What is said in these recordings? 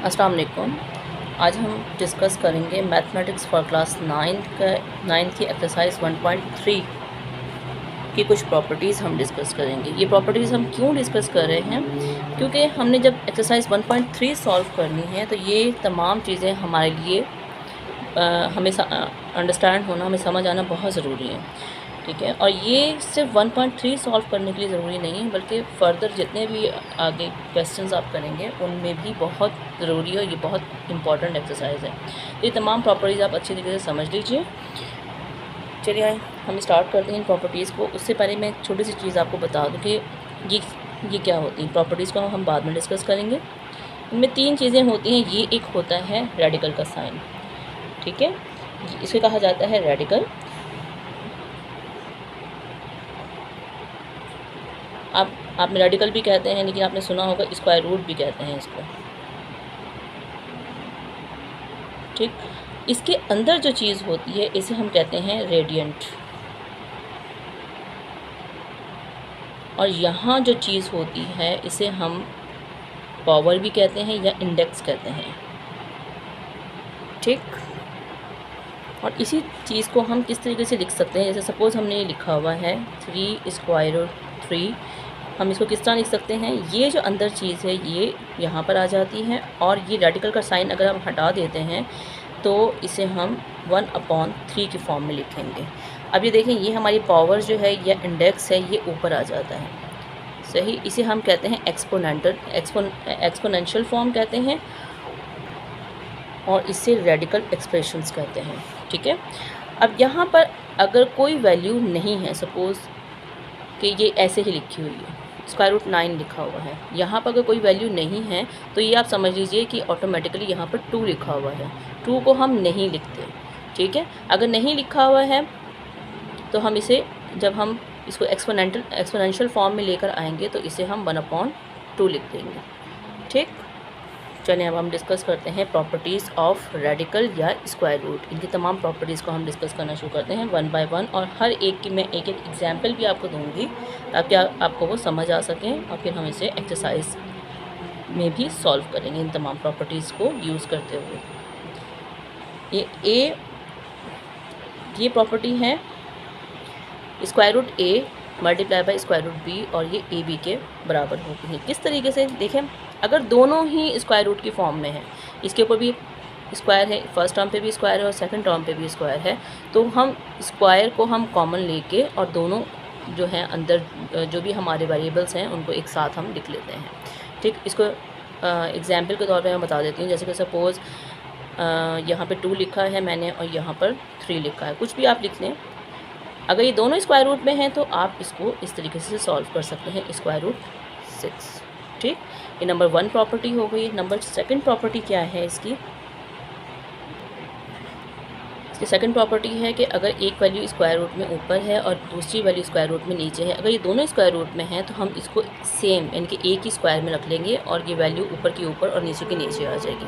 अस्सलाम वालेकुम। आज हम डिस्कस करेंगे मैथमेटिक्स फॉर क्लास 9 की एक्सरसाइज 1.3 की कुछ प्रॉपर्टीज़ हम डिस्कस करेंगे। ये प्रॉपर्टीज़ हम क्यों डिस्कस कर रहे हैं, क्योंकि हमने जब एक्सरसाइज 1.3 सॉल्व करनी है तो ये तमाम चीज़ें हमारे लिए हमें अंडरस्टैंड होना, हमें समझ आना बहुत ज़रूरी है। ठीक है, और ये सिर्फ 1.3 सॉल्व करने के लिए ज़रूरी नहीं है, बल्कि फ़र्दर जितने भी आगे क्वेश्चंस आप करेंगे उनमें भी बहुत ज़रूरी है। ये बहुत इंपॉर्टेंट एक्सरसाइज है। ये तमाम प्रॉपर्टीज़ आप अच्छी तरीके से समझ लीजिए। चलिए आए हम स्टार्ट करते हैं इन प्रॉपर्टीज़ को। उससे पहले मैं छोटी सी चीज़ आपको बता दूँ कि ये क्या होती हैं। प्रॉपर्टीज़ को हम बाद में डिस्कस करेंगे। इनमें 3 चीज़ें होती हैं। ये एक होता है रेडिकल का साइन, ठीक है, इसे कहा जाता है रेडिकल। आपने रेडिकल भी कहते हैं, लेकिन आपने सुना होगा स्क्वायर रूट भी कहते हैं इसको। ठीक, इसके अंदर जो चीज़ होती है इसे हम कहते हैं रेडियंट, और यहाँ जो चीज़ होती है इसे हम पावर भी कहते हैं या इंडेक्स कहते हैं। ठीक, और इसी चीज़ को हम किस तरीके से लिख सकते हैं, जैसे सपोज़ हमने ये लिखा हुआ है 3 स्क्वायर रूट 3, हम इसको किस तरह लिख सकते हैं। ये जो अंदर चीज़ है ये यहाँ पर आ जाती है, और ये रेडिकल का साइन अगर हम हटा देते हैं तो इसे हम 1/3 की फॉर्म में लिखेंगे। अब ये देखें, ये हमारी पावर जो है या इंडेक्स है ये ऊपर आ जाता है, सही। इसे हम कहते हैं एक्सपोनेंशियल फॉर्म कहते हैं, और इसे रेडिकल एक्सप्रेशंस कहते हैं। ठीक है, अब यहाँ पर अगर कोई वैल्यू नहीं है, सपोज़ कि ये ऐसे ही लिखी हुई है, स्क्वायर रूट 9 लिखा हुआ है, यहाँ पर अगर कोई वैल्यू नहीं है तो ये आप समझ लीजिए कि ऑटोमेटिकली यहाँ पर 2 लिखा हुआ है। 2 को हम नहीं लिखते, ठीक है। अगर नहीं लिखा हुआ है तो हम इसे, जब हम इसको एक्सपोनेंशियल फॉर्म में लेकर आएंगे तो इसे हम 1/2 लिख देंगे। ठीक, चलिए अब हम डिस्कस करते हैं प्रॉपर्टीज़ ऑफ रेडिकल या स्क्वायर रूट। इनकी तमाम प्रॉपर्टीज़ को हम डिस्कस करना शुरू करते हैं 1 बाय 1, और हर एक की मैं एक एग्जांपल भी आपको दूंगी ताकि आपको वो समझ आ सकें, और फिर हम इसे एक्सरसाइज में भी सॉल्व करेंगे इन तमाम प्रॉपर्टीज़ को यूज़ करते हुए। ये प्रॉपर्टी है square root A multiply by square root B, और ये ए बी के बराबर होती है। किस तरीके से देखें, अगर दोनों ही स्क्वायर रूट की फॉर्म में है, इसके ऊपर भी स्क्वायर है, फर्स्ट टर्म पे भी स्क्वायर है और सेकंड टर्म पे भी स्क्वायर है, तो हम स्क्वायर को हम कॉमन लेके और दोनों जो हैं अंदर जो भी हमारे वेरिएबल्स हैं उनको एक साथ हम लिख लेते हैं। ठीक, इसको एग्जांपल के तौर पे मैं बता देती हूँ। जैसे कि सपोज़ यहाँ पे 2 लिखा है मैंने और यहाँ पर 3 लिखा है, कुछ भी आप लिख लें। अगर ये दोनों स्क्वायर रूट में हैं तो आप इसको इस तरीके से सॉल्व कर सकते हैं, स्क्वायर रूट 6। ठीक, ये नंबर 1 प्रॉपर्टी हो गई। नंबर 2 प्रॉपर्टी क्या है इसकी सेकंड प्रॉपर्टी है कि अगर एक वैल्यू स्क्वायर रूट में ऊपर है और दूसरी वैल्यू स्क्वायर रूट में नीचे है, अगर ये दोनों स्क्वायर रूट में हैं तो हम इसको सेम यानी कि एक ही स्क्वायर में रख लेंगे और ये वैल्यू ऊपर की ऊपर और नीचे की नीचे आ जाएगी।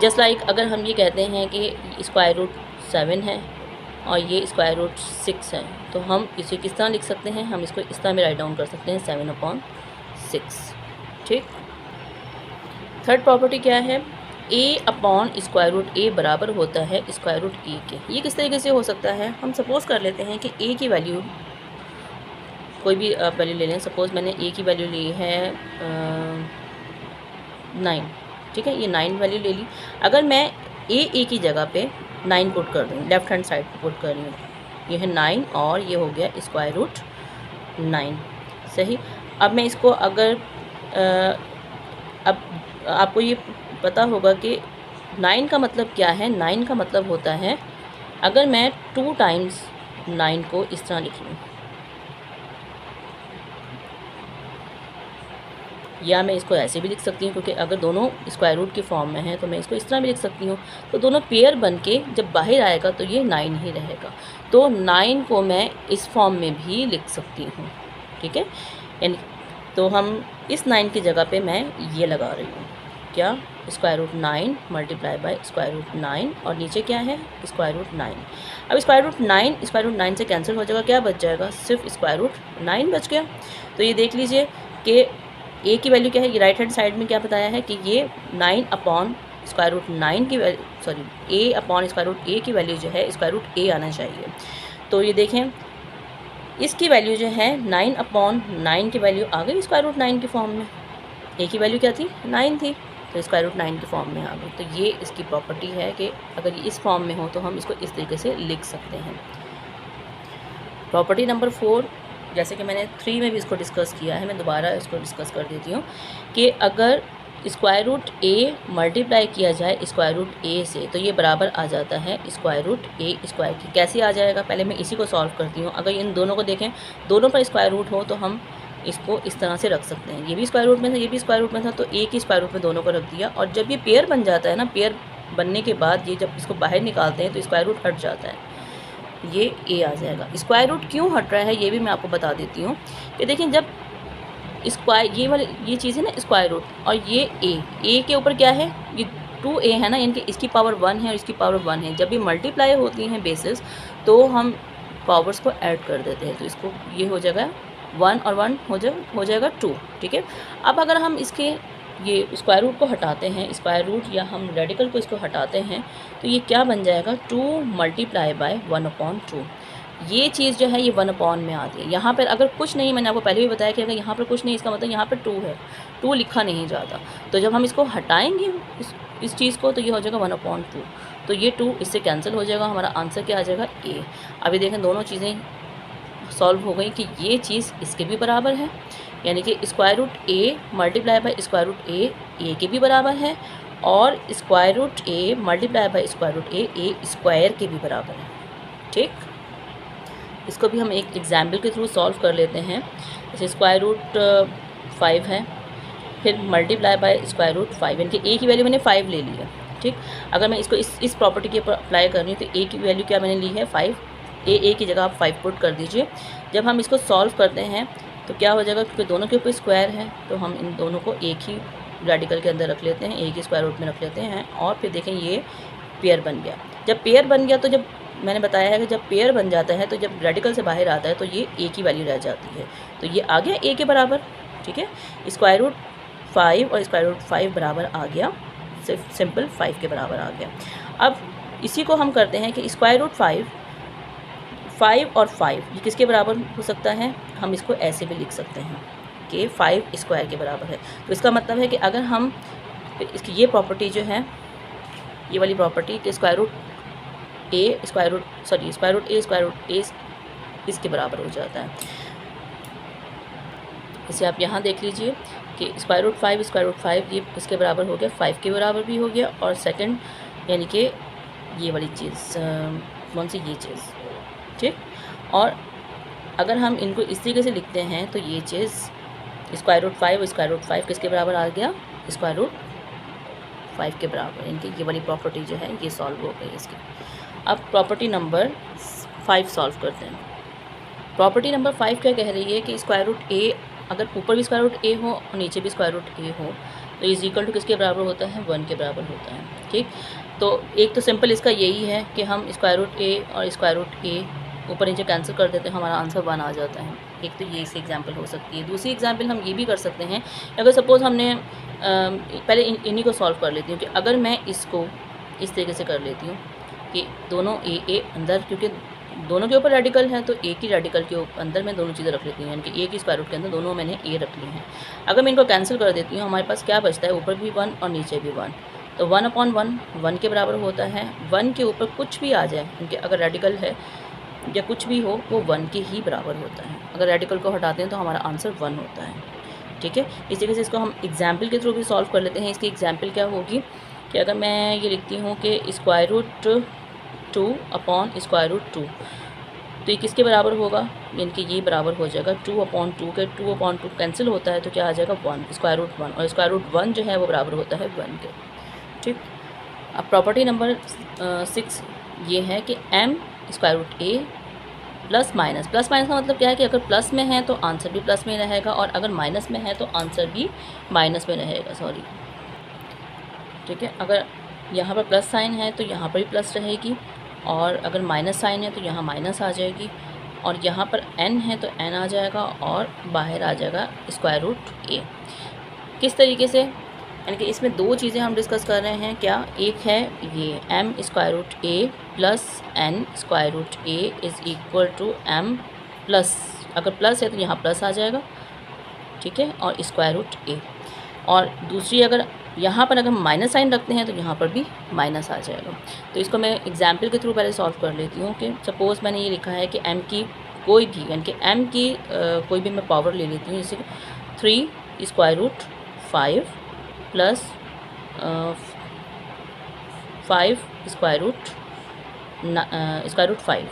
जस्ट लाइक अगर हम ये कहते हैं कि स्क्वायर रूट 7 है और ये स्क्वायर रूट 6 है, तो हम इसे किस तरह लिख सकते हैं, हम इसको इस तरह में राइट डाउन कर सकते हैं 7/6। ठीक, थर्ड प्रॉपर्टी क्या है, a/स्क्वायर रूट a बराबर होता है स्क्वायर रूट e के। ये किस तरीके से हो सकता है, हम सपोज़ कर लेते हैं कि a की वैल्यू, कोई भी आप वैल्यू ले लें। सपोज़ मैंने a की वैल्यू ली है 9, ठीक है, ये 9 वैल्यू ले ली। अगर मैं a की जगह पे 9 पुट कर दूँ, लेफ़्ट हैंड साइड पर पुट कर रही हूँ, ये है 9 और ये हो गया स्क्वायर रूट 9, सही। अब मैं इसको अगर अब आपको ये पता होगा कि 9 का मतलब क्या है। 9 का मतलब होता है, अगर मैं 2 टाइम्स 9 को इस तरह लिख लूँ, या मैं इसको ऐसे भी लिख सकती हूँ, क्योंकि अगर दोनों स्क्वायर रूट की फॉर्म में है तो मैं इसको इस तरह भी लिख सकती हूँ। तो दोनों पेयर बन के जब बाहर आएगा तो ये 9 ही रहेगा। तो 9 को मैं इस फॉर्म में भी लिख सकती हूँ, ठीक है। यानी तो हम इस 9 की जगह पे मैं ये लगा रही हूँ, क्या, square root 9 multiply by square root 9, और नीचे क्या है, स्क्वायर रूट 9। अब स्क्वायर रूट 9 से कैंसिल हो जाएगा, क्या बच जाएगा, सिर्फ स्क्वायर रूट 9 बच गया। तो ये देख लीजिए कि a की वैल्यू क्या है, ये राइट हैंड साइड में क्या बताया है कि ये 9 स्क्वायर रूट 9 की a upon square root a की वैल्यू जो है स्क्वायर रूट a आना चाहिए। तो ये देखें इसकी वैल्यू जो है 9 अपॉन 9 की वैल्यू आ गई स्क्वायर रूट 9 की फॉर्म में। a की वैल्यू क्या थी 9 थी, तो स्क्वायर रूट 9 की फॉर्म में आ गई। तो ये इसकी प्रॉपर्टी है कि अगर ये इस फॉर्म में हो तो हम इसको इस तरीके से लिख सकते हैं। प्रॉपर्टी नंबर 4, जैसे कि मैंने 3 में भी इसको डिस्कस किया है, मैं दोबारा इसको डिस्कस कर देती हूँ कि अगर स्क्वायर रूट a मल्टीप्लाई किया जाए स्क्वायर रूट a से तो ये बराबर आ जाता है स्क्वायर रूट a स्क्वायर की। कैसे आ जाएगा, पहले मैं इसी को सॉल्व करती हूँ। अगर इन दोनों को देखें, दोनों पर स्क्वायर रूट हो तो हम इसको इस तरह से रख सकते हैं। ये भी स्क्वायर रूट में था, ये भी स्क्वायर रूट में था, तो a की स्क्वायर रूट में दोनों को रख दिया। और जब ये पेयर बन जाता है ना, पेयर बनने के बाद ये जब इसको बाहर निकालते हैं तो स्क्वायर रूट हट जाता है, ये a आ जाएगा। स्क्वायर रूट क्यों हट रहा है ये भी मैं आपको बता देती हूँ कि देखिए जब स्क्वायर ये चीज़ है ना स्क्वायर रूट, और ये a के ऊपर क्या है, ये 2a है ना, यानी कि इसकी पावर 1 है और इसकी पावर 1 है। जब भी मल्टीप्लाई होती हैं बेसिस तो हम पावर्स को ऐड कर देते हैं, तो इसको ये हो जाएगा 1 और 1 हो जाएगा 2। ठीक है, अब अगर हम इसके ये स्क्वायर रूट को हटाते हैं, स्क्वायर रूट या हम रेडिकल को इसको हटाते हैं, तो ये क्या बन जाएगा 2 मल्टीप्लाई बाय 1/2। ये चीज़ जो है ये 1 में आती है। यहाँ पर अगर कुछ नहीं, मैंने आपको पहले भी बताया कि अगर यहाँ पर कुछ नहीं इसका मतलब यहाँ पर 2 है, 2 लिखा नहीं जाता। तो जब हम इसको हटाएंगे इस चीज़ को तो ये हो जाएगा 1/2। तो ये 2 इससे कैंसिल हो जाएगा, हमारा आंसर क्या आ जाएगा a। अभी देखें दोनों चीज़ें सॉल्व हो गई कि ये चीज़ इसके भी बराबर है, यानी कि square root a multiply by square root a के भी बराबर है, और square root a multiply by square root a square के भी बराबर है। ठीक, इसको भी हम एक एग्जाम्पल के थ्रू सॉल्व कर लेते हैं। जैसे स्क्वायर रूट 5 है, फिर मल्टीप्लाई बाय स्क्वायर रूट 5, यानी कि a की वैल्यू मैंने 5 ले ली है। ठीक, अगर मैं इसको इस प्रॉपर्टी के ऊपर अप्लाई कर रही हूँ तो a की वैल्यू क्या मैंने ली है 5, a की जगह आप 5 पुट कर दीजिए। जब हम इसको सॉल्व करते हैं तो क्या हो जाएगा, क्योंकि दोनों के ऊपर स्क्वायर है तो हम इन दोनों को एक ही रेडिकल के अंदर रख लेते हैं, एक ही स्क्वायर रूट में रख लेते हैं, और फिर देखें ये पेयर बन गया। जब पेयर बन गया तो जब मैंने बताया है कि जब पेयर बन जाता है तो जब रेडिकल से बाहर आता है तो ये a की वैल्यू रह जाती है, तो ये आ गया a के बराबर। ठीक है, स्क्वायर रूट 5 और स्क्वायर रूट 5 बराबर आ गया, सिर्फ सिंपल 5 के बराबर आ गया। अब इसी को हम करते हैं कि स्क्वायर रूट 5 और 5 ये किसके बराबर हो सकता है, हम इसको ऐसे भी लिख सकते हैं कि 5 स्क्वायर के बराबर है। तो इसका मतलब है कि अगर हम इसकी ये प्रॉपर्टी जो है, ये वाली प्रॉपर्टी कि square root a square root a इसके बराबर हो जाता है। इसे आप यहाँ देख लीजिए कि स्क्वायर रूट 5 ये इसके बराबर हो गया, 5 के बराबर भी हो गया, और सेकंड यानी कि ये वाली चीज़ कौन सी, ये चीज़। ठीक, और अगर हम इनको इस तरीके से लिखते हैं तो ये चीज़ स्क्वायर रूट 5 और स्क्वायर रूट 5 किसके बराबर आ गया, स्क्वायर रूट 5 के बराबर, यानी कि ये वाली प्रॉपर्टी जो है ये सॉल्व हो गई इसकी। अब प्रॉपर्टी नंबर 5 सॉल्व करते हैं। प्रॉपर्टी नंबर 5 क्या कह रही है कि स्क्वायर रूट a अगर ऊपर भी स्क्वायर रूट a हो और नीचे भी स्क्वायर रूट a हो तो इज इक्वल टू किसके बराबर होता है, 1 के बराबर होता है। ठीक, तो एक तो सिंपल इसका यही है कि हम स्क्वायर रूट a और स्क्वायर रूट a ऊपर नीचे कैंसिल कर देते हैं, हमारा आंसर 1 आ जाता है। एक तो ये इसी एग्जाम्पल हो सकती है। दूसरी एग्जाम्पल हम ये भी कर सकते हैं, अगर सपोज़ हमने पहले इन्हीं को सॉल्व कर लेती हूँ कि अगर मैं इसको इस तरीके से कर लेती हूँ कि दोनों a अंदर, क्योंकि दोनों के ऊपर रेडिकल है तो a की रेडिकल के अंदर मैं दोनों चीज़ें रख लेती हूँ, यानी कि a की स्क्वायर रूट के अंदर दोनों मैंने a रख ली हैं। अगर मैं इनको कैंसिल कर देती हूँ हमारे पास क्या बचता है, ऊपर भी 1 और नीचे भी 1, तो 1/1 1 के बराबर होता है। 1 के ऊपर कुछ भी आ जाए, क्योंकि अगर रेडिकल है या कुछ भी हो वो 1 के ही बराबर होता है। अगर रेडिकल को हटाते हैं तो हमारा आंसर 1 होता है। ठीक है, इस तरीके से इसको हम एग्जाम्पल के थ्रू भी सॉल्व कर लेते हैं। इसकी एग्जाम्पल क्या होगी कि अगर मैं ये लिखती हूँ कि square root 2 upon square root 2, तो ये किसके बराबर होगा, यानी कि ये बराबर हो जाएगा 2/2 के। 2/2 कैंसिल होता है तो क्या आ जाएगा 1, स्क्वायर रूट 1, और स्क्वायर रूट 1 जो है वो बराबर होता है 1 के। ठीक, अब प्रॉपर्टी नंबर 6 ये है कि m square root a plus minus का मतलब क्या है कि अगर प्लस में है तो आंसर भी प्लस में रहेगा, और अगर माइनस में है तो आंसर भी माइनस में रहेगा। सॉरी, ठीक है, अगर यहाँ पर प्लस साइन है तो यहाँ पर भी प्लस रहेगी, और अगर माइनस साइन है तो यहाँ माइनस आ जाएगी, और यहाँ पर n है तो n आ जाएगा, और बाहर आ जाएगा स्क्वायर रूट a। किस तरीके से, यानी कि इसमें दो चीज़ें हम डिस्कस कर रहे हैं। क्या? एक है ये m square root a plus n square root a is equal to m plus, अगर प्लस है तो यहाँ प्लस आ जाएगा, ठीक है, और स्क्वायर रूट a। और दूसरी अगर यहाँ पर अगर माइनस साइन रखते हैं तो यहाँ पर भी माइनस आ जाएगा। तो इसको मैं एग्जाम्पल के थ्रू पहले सॉल्व कर लेती हूँ कि सपोज़ मैंने ये लिखा है कि m की कोई भी, यानी कि m की कोई भी मैं पावर ले लेती हूँ, जैसे 3 square root 5 plus 5 square root 5,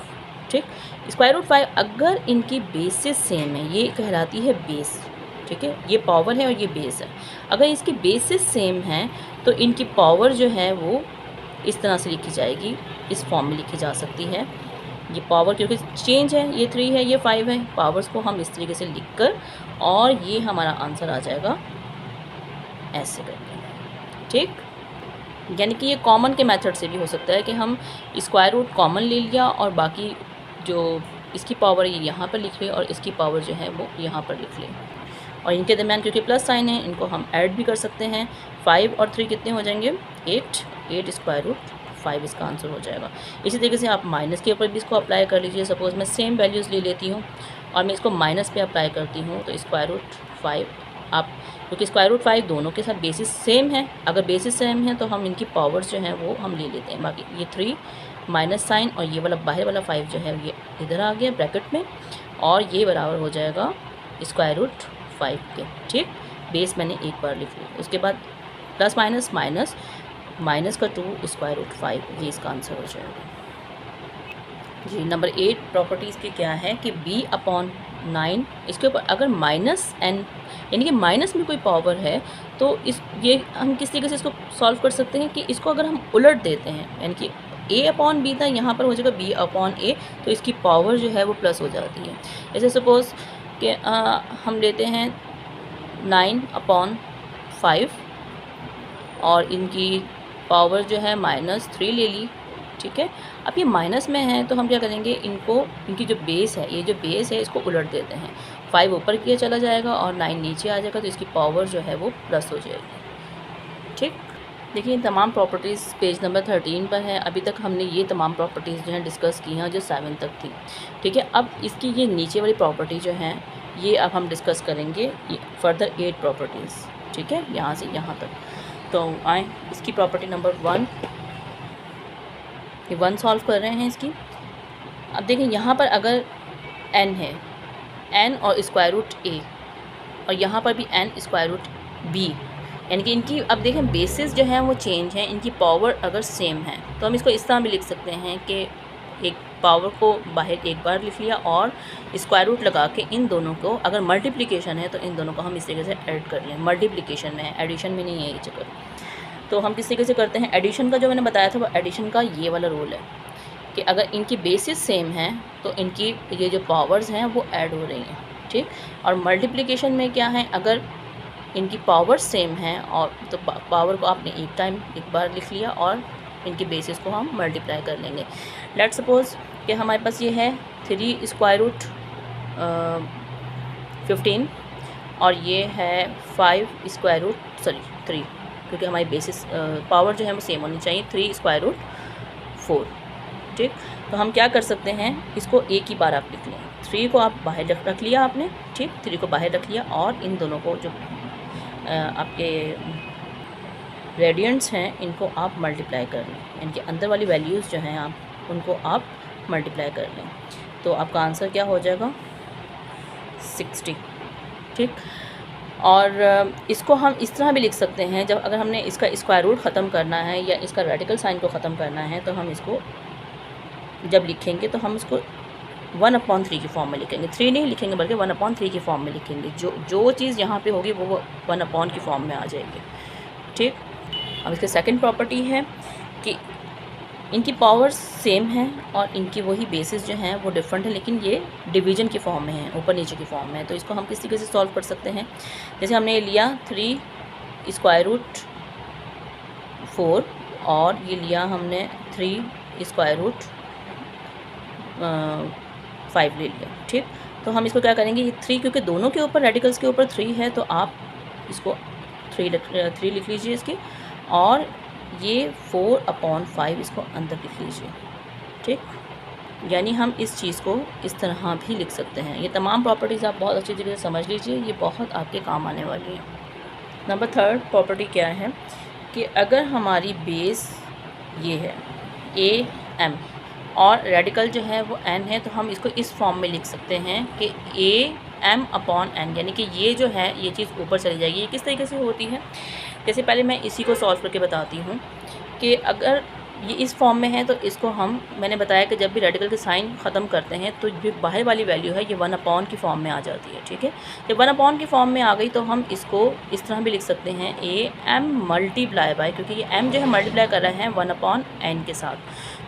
ठीक। स्क्वायर रूट 5 अगर इनकी बेसिस सेम है, ये कहलाती है बेस, ठीक है, ये पावर है और ये बेस है। अगर इसकी बेसिस सेम है तो इनकी पावर जो है वो इस तरह से लिखी जाएगी, इस फॉर्म में लिखी जा सकती है। ये पावर क्योंकि चेंज है, ये 3 है, ये 5 है, पावर्स को हम इस तरीके से लिखकर, और ये हमारा आंसर आ जाएगा ऐसे करके, ठीक। यानी कि ये कॉमन के मेथड से भी हो सकता है कि हम स्क्वायर रूट कॉमन ले लिया और बाकी जो इसकी पावर ये यहाँ पर लिख लें और इसकी पावर जो है वो यहाँ पर लिख लें, और इनके दरम्यान क्योंकि प्लस साइन है इनको हम ऐड भी कर सकते हैं। 5 और 3 कितने हो जाएंगे? 8 स्क्वायर रूट 5 इसका आंसर हो जाएगा। इसी तरीके से आप माइनस के ऊपर भी इसको अप्लाई कर लीजिए। सपोज़ मैं सेम वैल्यूज़ ले लेती हूँ और मैं इसको माइनस पे अप्लाई करती हूँ, तो स्क्वायर रूट 5 आप, क्योंकि स्क्वायर रूट 5 दोनों के साथ बेसिस सेम है, अगर बेसिस सेम है तो हम इनकी पावर्स जो हैं वो हम ले लेते हैं। बाकी ये 3 माइनस साइन और ये वाला बाहर वाला 5 जो है ये इधर आ गया ब्रैकेट में, और ये बराबर हो जाएगा स्क्वायर रूट 5 के, ठीक। बेस मैंने एक बार लिख लिया, उसके बाद प्लस माइनस माइनस माइनस का 2 स्क्वायर रूट 5, ये इसका आंसर हो जाएगा जी। नंबर 8 प्रॉपर्टीज़ की क्या है कि b/9, इसके ऊपर अगर माइनस n यानी कि माइनस में कोई पावर है तो इस ये हम किस तरीके से इसको सॉल्व कर सकते हैं कि इसको अगर हम उलट देते हैं, यानी कि a/b था, यहाँ पर हो जाएगा b/a, तो इसकी पावर जो है वो प्लस हो जाती है। जैसे सपोज़ कि हम लेते हैं 9/5 और इनकी पावर जो है -3 ले ली, ठीक है। अब ये माइनस में है तो हम क्या करेंगे, इनको, इनकी जो बेस है, ये जो बेस है इसको उलट देते हैं। 5 ऊपर किया चला जाएगा और 9 नीचे आ जाएगा, तो इसकी पावर जो है वो प्लस हो जाएगी, ठीक। देखिए तमाम प्रॉपर्टीज़ पेज नंबर 13 पर है। अभी तक हमने ये तमाम प्रॉपर्टीज़ जो हैं डिस्कस की हैं जो 7 तक थी, ठीक है। अब इसकी ये नीचे वाली प्रॉपर्टी जो है ये अब हम डिस्कस करेंगे, फर्दर 8 प्रॉपर्टीज़, ठीक है, यहाँ से यहाँ तक। तो आए इसकी प्रॉपर्टी नंबर 1, ये 1 सॉल्व कर रहे हैं इसकी। अब देखें यहाँ पर अगर n है, n और स्क्वायर रूट a, और यहाँ पर भी n स्क्वायर रूट b, यानी कि इनकी अब देखें बेसिस जो है वो चेंज है, इनकी पावर अगर सेम है तो हम इसको इस तरह भी लिख सकते हैं कि एक पावर को बाहर एक बार लिख लिया और स्क्वायर रूट लगा के इन दोनों को, अगर मल्टीप्लिकेशन है तो इन दोनों को हम इस तरीके से ऐड कर लें। मल्टीप्लिकेशन में है, एडिशन में नहीं है ये चक्कर। तो हम किस तरीके से करते हैं, एडिशन का जो मैंने बताया था वो एडिशन का ये वाला रूल है कि अगर इनकी बेसिस सेम है तो इनकी ये जो पावर्स हैं वो ऐड हो रही हैं, ठीक। और मल्टीप्लिकेशन में क्या है, अगर इनकी पावर सेम है और तो पावर को आपने एक बार लिख लिया और इनकी बेसिस को हम मल्टीप्लाई कर लेंगे। लेट्स सपोज़ कि हमारे पास ये है 3 स्क्वायर रूट 15 और ये है 5 स्क्वायर रूट 3, क्योंकि हमारी बेसिस पावर जो है वो सेम होनी चाहिए, 3 स्क्वायर रूट 4, ठीक। तो हम क्या कर सकते हैं, इसको एक ही बार आप लिख लें। 3 को आप बाहर रख लिया आपने, ठीक, 3 को बाहर रख लिया और इन दोनों को जो आपके रेडियंट्स हैं इनको आप मल्टीप्लाई कर लें, इनके अंदर वाली वैल्यूज़ जो हैं आप उनको आप मल्टीप्लाई कर लें, तो आपका आंसर क्या हो जाएगा 60, ठीक। और इसको हम इस तरह भी लिख सकते हैं, जब अगर हमने इसका स्क्वायर रूट ख़त्म करना है या इसका रेडिकल साइन को ख़त्म करना है तो हम इसको जब लिखेंगे तो हम इसको 1/3 की फॉर्म में लिखेंगे, 3 नहीं लिखेंगे बल्कि 1/3 की फॉर्म में लिखेंगे। जो चीज़ यहाँ पे होगी वो 1 की फॉर्म में आ जाएगी, ठीक। अब इसकी सेकंड प्रॉपर्टी है कि इनकी पावर्स सेम है और इनकी वही बेसिस जो हैं वो डिफरेंट है, लेकिन ये डिवीजन की फॉर्म में है, ऊपर नीचे की फॉर्म में है। तो इसको हम किस तरीके से सॉल्व कर सकते हैं, जैसे हमने ये लिया 3 स्क्वायर रूट 4 और ये लिया हमने 3 स्क्वायर रूट 5 ले लिया, ठीक। तो हम इसको क्या करेंगे, ये 3 क्योंकि दोनों के ऊपर रेडिकल्स के ऊपर 3 है तो आप इसको 3 लिख लीजिए इसके, और ये 4/5 इसको अंदर लिख लीजिए। ठीक, यानी हम इस चीज़ को इस तरह भी लिख सकते हैं। ये तमाम प्रॉपर्टीज़ आप बहुत अच्छी तरीके से समझ लीजिए, ये बहुत आपके काम आने वाली है। नंबर 3 प्रॉपर्टी क्या है कि अगर हमारी बेस ये है AM और रेडिकल जो है वो n है, तो हम इसको इस फॉर्म में लिख सकते हैं कि AM/n, यानी कि ये जो है ये चीज़ ऊपर चली जाएगी। ये किस तरीके से होती है, जैसे पहले मैं इसी को सॉल्व करके बताती हूँ कि अगर ये इस फॉर्म में है तो इसको मैंने बताया कि जब भी रेडिकल के साइन ख़त्म करते हैं तो जो बाहर वाली वैल्यू है ये 1/, की फॉर्म में आ जाती है। ठीक है, जब 1/, की फॉर्म में आ गई तो हम इसको इस तरह भी लिख सकते हैं AM मल्टीप्लाई बाय, क्योंकि ये m जो है मल्टीप्लाई कर रहे हैं 1/n के साथ,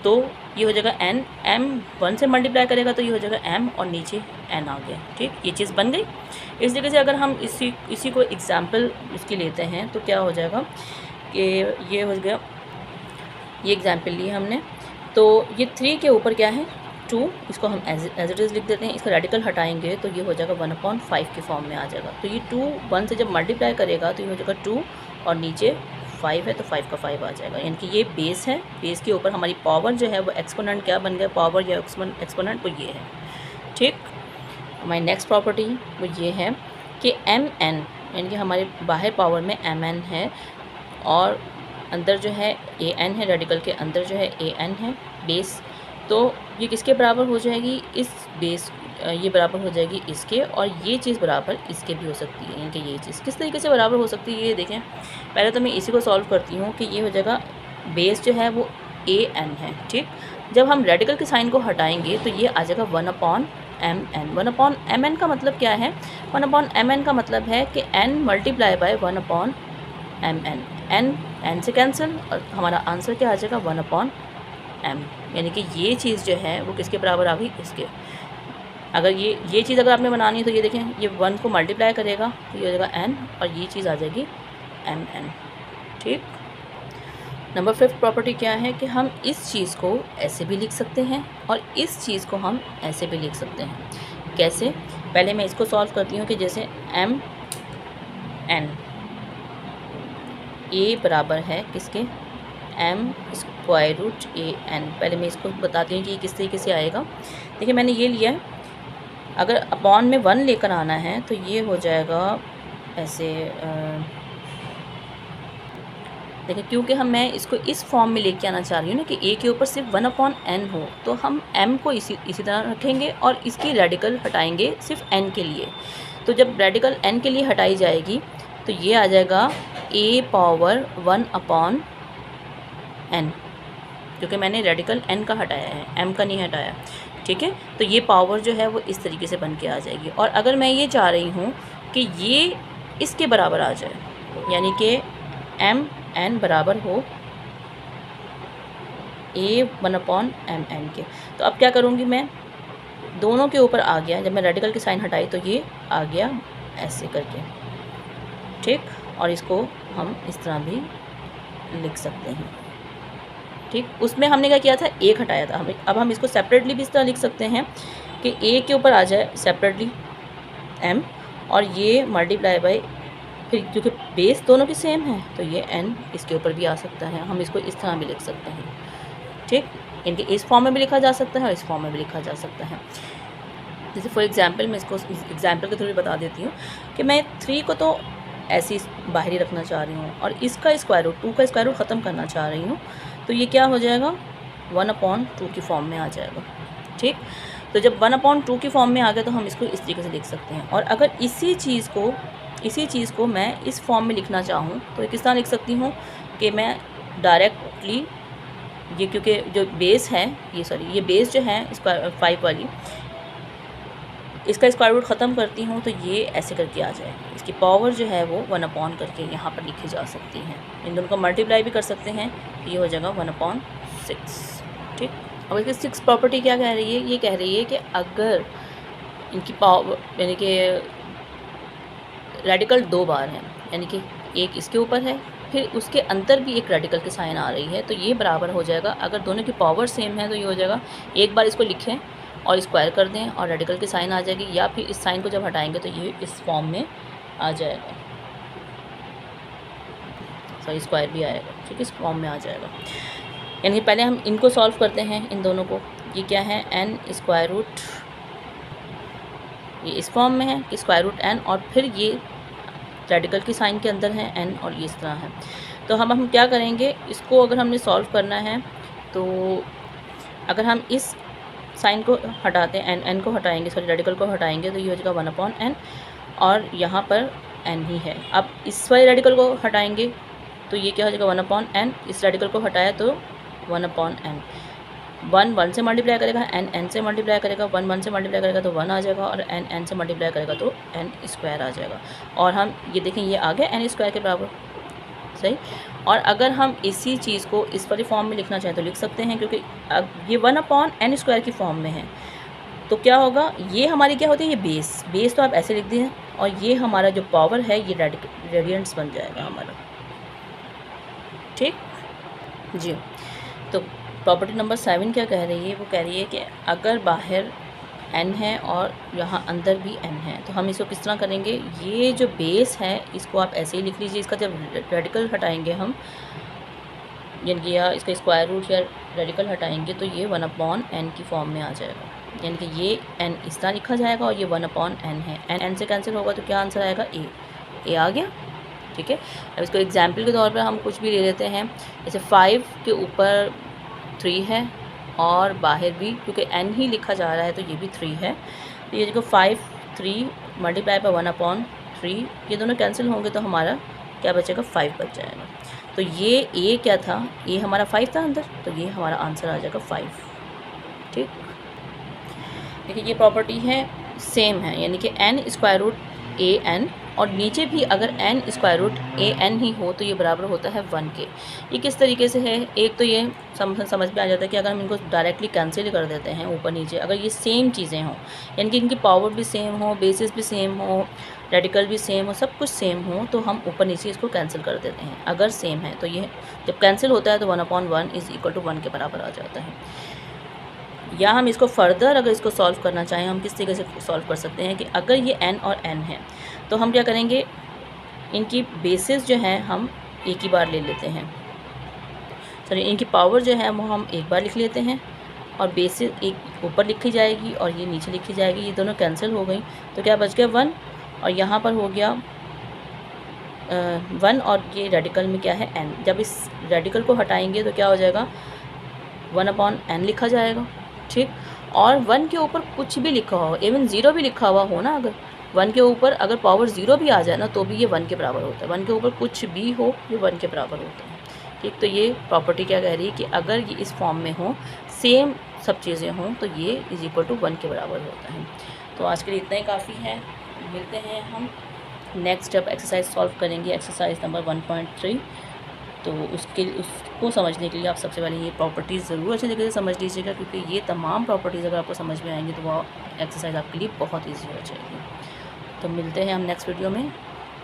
तो ये हो जाएगा n, m 1 से मल्टीप्लाई करेगा तो ये हो जाएगा m और नीचे n आ गया। ठीक, ये चीज़ बन गई। इस तरीके से अगर हम इसी को एग्जाम्पल इसकी लेते हैं तो क्या हो जाएगा कि ये हो गया, ये एग्जाम्पल लिए हमने, तो ये 3 के ऊपर क्या है 2, इसको हम एज इट इज़ लिख देते हैं। इसका रेडिकल हटाएंगे तो ये हो जाएगा 1/5 के फॉर्म में आ जाएगा। तो ये 2 1 से जब मल्टीप्लाई करेगा तो ये हो जाएगा 2 और नीचे 5 है तो 5 का 5 आ जाएगा। यानी कि ये बेस है, बेस के ऊपर हमारी पावर जो है वो एक्सपोनेंट क्या बन गया, पावर या एक्सपोनेंट, वो ये है। ठीक, हमारी नेक्स्ट प्रॉपर्टी वो ये है कि MN, यानी कि हमारे बाहर पावर में MN है और अंदर जो है AN है, रेडिकल के अंदर जो है AN है बेस, तो ये किसके बराबर हो जाएगी, इस बेस, ये बराबर हो जाएगी इसके, और ये चीज़ बराबर इसके भी हो सकती है। यानी कि ये चीज़ किस तरीके से बराबर हो सकती है ये देखें। पहले तो मैं इसी को सॉल्व करती हूँ कि ये हो जाएगा बेस जो है वो AN है। ठीक, जब हम रेडिकल के साइन को हटाएंगे तो ये आ जाएगा 1/mn। 1/mn का मतलब क्या है, 1/mn का मतलब है कि n multiply by 1/mn, n से कैंसिल, और हमारा आंसर क्या आ जाएगा 1/m। यानी कि ये चीज़ जो है वो किसके बराबर आ गई, इसके। अगर ये चीज़ अगर आपने बनानी है तो ये देखें, ये 1 को मल्टीप्लाई करेगा तो ये हो जाएगा n, और ये चीज़ आ जाएगी mn। ठीक, नंबर 5 प्रॉपर्टी क्या है कि हम इस चीज़ को ऐसे भी लिख सकते हैं और इस चीज़ को हम ऐसे भी लिख सकते हैं। कैसे, पहले मैं इसको सॉल्व करती हूँ कि जैसे mn a बराबर है किसके, m²√an। पहले मैं इसको बताती हूँ कि ये किस तरीके से आएगा। देखिए मैंने ये लिया है, अगर अपॉन में 1 लेकर आना है तो ये हो जाएगा ऐसे, देखिए क्योंकि मैं इसको इस फॉर्म में लेके आना चाह रही हूँ ना कि a के ऊपर सिर्फ 1/n हो, तो हम m को इसी तरह रखेंगे और इसकी रेडिकल हटाएंगे सिर्फ n के लिए। तो जब रेडिकल n के लिए हटाई जाएगी तो ये आ जाएगा a⁻1/n, क्योंकि मैंने रेडिकल n का हटाया है, m का नहीं हटाया। ठीक है, तो ये पावर जो है वो इस तरीके से बन के आ जाएगी। और अगर मैं ये चाह रही हूँ कि ये इसके बराबर आ जाए, यानी कि mn बराबर हो a1/mn के, तो अब क्या करूँगी मैं, दोनों के ऊपर आ गया, जब मैं रेडिकल की साइन हटाई तो ये आ गया ऐसे करके। ठीक, और इसको हम इस तरह भी लिख सकते हैं। ठीक, उसमें हमने क्या किया था, एक हटाया था हमें, अब हम इसको सेपरेटली भी इस तरह लिख सकते हैं कि a के ऊपर आ जाए सेपरेटली m, और ये मल्टीप्लाई बाय, फिर क्योंकि बेस दोनों की सेम है तो ये n इसके ऊपर भी आ सकता है, हम इसको इस तरह भी लिख सकते हैं। ठीक, इनके इस फॉर्म में भी लिखा जा सकता है और इस फॉर्म में भी लिखा जा सकता है। जैसे फॉर एग्जांपल मैं इसको एग्जांपल के थ्रू बता देती हूँ कि मैं 3 को तो ऐसी बाहरी रखना चाह रही हूँ और इसका स्क्वायर रूट, 2 का स्क्वायर रूट ख़त्म करना चाह रही हूँ, तो ये क्या हो जाएगा 1/2 की फॉर्म में आ जाएगा। ठीक, तो जब 1/2 की फॉर्म में आ गया तो हम इसको इस तरीके से लिख सकते हैं। और अगर इसी चीज़ को मैं इस फॉर्म में लिखना चाहूँ तो किस तरह लिख सकती हूँ कि मैं डायरेक्टली ये, क्योंकि जो बेस है ये बेस जो है स्क्वायर 5 वाली, इसका स्क्वायर रूट ख़त्म करती हूँ तो ये ऐसे करके आ जाएगी। इसकी पावर जो है वो 1/, करके यहाँ पर लिखी जा सकती है। इन दोनों को मल्टीप्लाई भी कर सकते हैं, ये हो जाएगा 1/6। ठीक, अब इसकी 6 प्रॉपर्टी क्या कह रही है, ये कह रही है कि अगर इनकी पावर, यानी कि रेडिकल 2 बार है, यानी कि एक इसके ऊपर है फिर उसके अंदर भी एक रेडिकल की साइन आ रही है, तो ये बराबर हो जाएगा, अगर दोनों की पावर सेम है तो ये हो जाएगा, एक बार इसको लिखें और स्क्वायर कर दें और रेडिकल की साइन आ जाएगी, या फिर इस साइन को जब हटाएंगे तो ये इस फॉर्म में आ जाएगा। सॉरी स्क्वायर भी आएगा, ठीक है, इस फॉर्म में आ जाएगा। यानी कि पहले हम इनको सॉल्व करते हैं, इन दोनों को। ये क्या है, एन स्क्वायर रूट, ये इस फॉर्म में है कि स्क्वायर रूट एन, और फिर ये रेडिकल की साइन के अंदर है एन, और ये इस तरह है। तो हम क्या करेंगे, इसको अगर हमने सॉल्व करना है तो अगर हम इस साइन को हटाते हैं, एन को हटाएंगे, सॉरी रेडिकल को हटाएंगे, तो ये हो जाएगा 1/n, और यहाँ पर n ही है। अब इस वाले रेडिकल को हटाएंगे तो ये क्या हो जाएगा 1/n, इस रेडिकल को हटाया तो 1/n। 1 1 से मल्टीप्लाई करेगा, n से मल्टीप्लाई करेगा, 1 1 से मल्टीप्लाई करेगा तो 1 आ जाएगा, और n से मल्टीप्लाई करेगा तो n स्क्वायर आ जाएगा। और हम ये देखें, ये आ गया n स्क्वायर के बराबर, सही। और अगर हम इसी चीज़ को इस वाली फॉर्म में लिखना चाहें तो लिख सकते हैं, क्योंकि अब ये 1/n स्क्वायर की फॉर्म में है। तो क्या होगा, ये हमारी क्या होती है, ये बेस तो आप ऐसे लिख दें, और ये हमारा जो पावर है ये रेडियंट्स बन जाएगा हमारा, ठीक जी। तो प्रॉपर्टी नंबर 7 क्या कह रही है, वो कह रही है कि अगर बाहर n है और यहाँ अंदर भी n है, तो हम इसको किस तरह करेंगे, ये जो बेस है इसको आप ऐसे ही लिख लीजिए, इसका जब रेडिकल हटाएंगे हम, यानी कि या इसका स्क्वायर रूट या रेडिकल हटाएंगे तो ये 1/n की फॉर्म में आ जाएगा। यानी कि ये n इस तरह लिखा जाएगा, और ये 1/n है, n से कैंसिल होगा तो क्या आंसर आएगा, a आ गया, ठीक है। अब इसको एग्जाम्पल के तौर पर हम कुछ भी ले लेते हैं, जैसे 5 के ऊपर 3 है और बाहर भी, क्योंकि n ही लिखा जा रहा है तो ये भी 3 है। तो ये जो 5 3 मल्टीप्लाई बाय 1/3, ये दोनों कैंसिल होंगे तो हमारा क्या बचेगा, 5 बच जाएगा। तो ये a क्या था, ये हमारा 5 था अंदर, तो ये हमारा आंसर आ जाएगा 5, ठीक। देखिए ये प्रॉपर्टी है, सेम है, यानी कि n square root a n, और नीचे भी अगर n square root a n ही हो तो ये बराबर होता है 1 के। ये किस तरीके से है, एक तो ये समझ में आ जाता है कि अगर हम इनको डायरेक्टली कैंसिल कर देते हैं ऊपर नीचे, अगर ये सेम चीज़ें हों, यानी कि इनकी पावर भी सेम हो, बेसिस भी सेम हो, रेडिकल भी सेम हो, सब कुछ सेम हो, तो हम ऊपर नीचे इसको कैंसिल कर देते हैं। अगर सेम है तो ये जब कैंसिल होता है तो 1/1 इज़ इक्वल टू 1 के बराबर आ जाता है। या हम इसको फर्दर अगर इसको सॉल्व करना चाहें, हम किस तरीके से सॉल्व कर सकते हैं कि अगर ये n और n है तो हम क्या करेंगे, इनकी बेसिस जो है हम एक ही बार ले लेते हैं, सॉरी इनकी पावर जो है वो हम एक बार लिख लेते हैं, और बेसिस एक ऊपर लिखी जाएगी और ये नीचे लिखी जाएगी, ये दोनों कैंसिल हो गई तो क्या बच गया 1, और यहाँ पर हो गया 1, और ये रेडिकल में क्या है n। जब इस रेडिकल को हटाएंगे तो क्या हो जाएगा, 1/n लिखा जाएगा, ठीक। और 1 के ऊपर कुछ भी लिखा हो, इवन 0 भी लिखा हुआ हो ना, अगर 1 के ऊपर अगर पावर 0 भी आ जाए ना तो भी ये 1 के बराबर होता है, 1 के ऊपर कुछ भी हो ये 1 के बराबर होता है, ठीक। तो ये प्रॉपर्टी क्या कह रही है कि अगर ये इस फॉर्म में हो, सेम सब चीज़ें हों, तो ये इज़ इक्वल टू 1 के बराबर होता है। तो आज के लिए इतना ही काफ़ी है, मिलते हैं हम नेक्स्ट जब एक्सरसाइज सॉल्व करेंगे, एक्सरसाइज नंबर 1.3। तो उसको समझने के लिए आप सबसे पहले ये प्रॉपर्टीज़ ज़रूर अच्छे तरीके से समझ लीजिएगा, क्योंकि ये तमाम प्रॉपर्टीज़ अगर आपको समझ में आएंगी तो वो एक्सरसाइज आपके लिए बहुत ईजी हो जाएगी। तो मिलते हैं हम नेक्स्ट वीडियो में,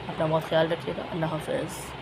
अपना बहुत ख्याल रखिएगा, अल्लाह हाफ़िज़।